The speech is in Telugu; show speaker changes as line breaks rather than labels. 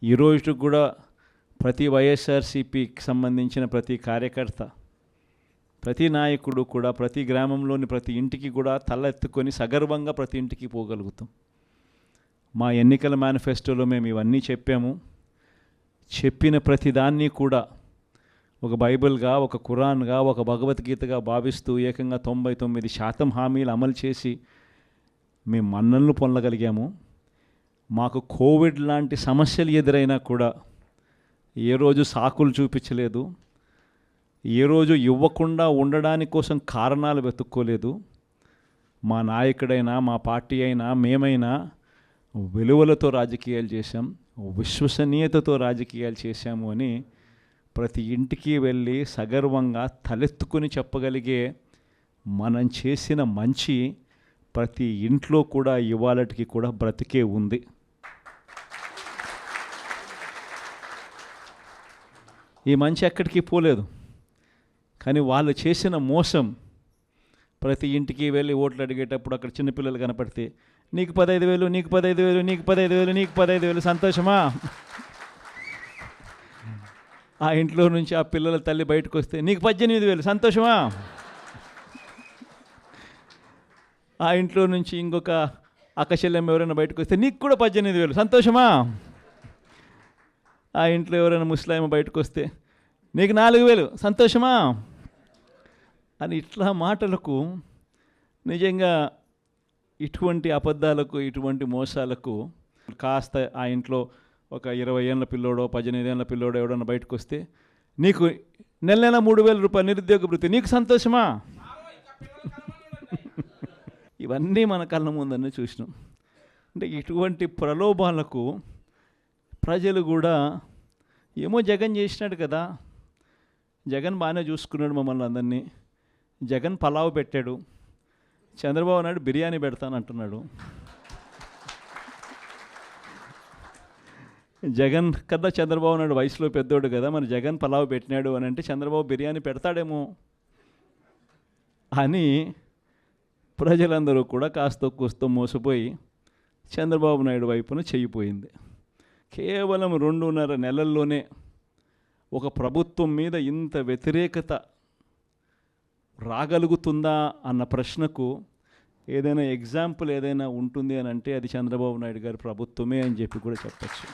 ఈరోజు కూడా ప్రతి వైఎస్ఆర్సీపీకి సంబంధించిన ప్రతి కార్యకర్త, ప్రతి నాయకుడు కూడా ప్రతి గ్రామంలోని ప్రతి ఇంటికి కూడా తల ఎత్తుకొని సగర్వంగా ప్రతి ఇంటికి పోగలుగుతాం. మా ఎన్నికల మేనిఫెస్టోలో మేము ఇవన్నీ చెప్పాము. చెప్పిన ప్రతిదాన్ని కూడా ఒక బైబిల్గా, ఒక ఖురాన్గా, ఒక భగవద్గీతగా భావిస్తూ ఏకంగా 99% హామీలు అమలు చేసి మేము మన్ననలు పొందగలిగాము. మాకు కోవిడ్ లాంటి సమస్యలు ఎదురైనా కూడా ఏ రోజు సాకులు చూపించలేదు, ఏ రోజు ఇవ్వకుండా ఉండడానికి కోసం కారణాలు వెతుక్కోలేదు. మా నాయకుడైనా, మా పార్టీ అయినా, మేమైనా విలువలతో రాజకీయాలు చేశాం, విశ్వసనీయతతో రాజకీయాలు చేశాము అని ప్రతి ఇంటికి వెళ్ళి సగర్వంగా తలెత్తుకుని చెప్పగలిగే మనం చేసిన మంచి ప్రతి ఇంట్లో కూడా ఇవాళటికి కూడా బ్రతికే ఉంది. ఈ మంచి ఎక్కడికి పోలేదు. కానీ వాళ్ళు చేసిన మోసం, ప్రతి ఇంటికి వెళ్ళి ఓట్లు అడిగేటప్పుడు అక్కడ చిన్నపిల్లలు కనపడితే నీకు 15,000, నీకు 15,000, నీకు 15,000, నీకు 15,000, సంతోషమా? ఆ ఇంట్లో నుంచి ఆ పిల్లల తల్లి బయటకు వస్తే నీకు 18,000, సంతోషమా? ఆ ఇంట్లో నుంచి ఇంకొక అక్కచెల్లెమ్మ ఎవరైనా బయటకు వస్తే నీకు కూడా 18,000, సంతోషమా? ఆ ఇంట్లో ఎవరైనా ముస్లాం బయటకు వస్తే నీకు 4,000, సంతోషమా? అని ఇట్లా మాటలకు నిజంగా ఇటువంటి అబద్ధాలకు, ఇటువంటి మోసాలకు కాస్త ఆ ఇంట్లో ఒక 20 ఏళ్ళ పిల్లోడో 18 ఏళ్ళ పిల్లోడో ఎవడన్నా బయటకు వస్తే నీకు నెల 3,000 రూపాయలు నిరుద్యోగ భృతి, నీకు సంతోషమా? ఇవన్నీ మన కళ్ళ ముందనే చూసినాం. అంటే ఇటువంటి ప్రలోభాలకు ప్రజలు కూడా ఏమో జగన్ చేసినాడు కదా, జగన్ బాగానే చూసుకున్నాడు మమ్మల్ని అందరినీ, జగన్ పలావ్ పెట్టాడు, చంద్రబాబు నాయుడు బిర్యానీ పెడతానంటున్నాడు, జగన్ కన్నా చంద్రబాబు నాయుడు వయసులో పెద్దోడు కదా, మరి జగన్ పలావ్ పెట్టినాడు అని అంటే చంద్రబాబు బిర్యానీ పెడతాడేమో అని ప్రజలందరూ కూడా కాస్త కూస్తో మోసపోయి చంద్రబాబు నాయుడు వైపున చెయ్యిపోయింది. కేవలం 2.5 నెలల్లోనే ఒక ప్రభుత్వం మీద ఇంత వ్యతిరేకత రాగలుగుతుందా అన్న ప్రశ్నకు ఏదైనా ఎగ్జాంపుల్ ఏదైనా ఉంటుంది అని అంటే అది చంద్రబాబు నాయుడు గారి ప్రభుత్వమే అని చెప్పి కూడా చెప్పచ్చు.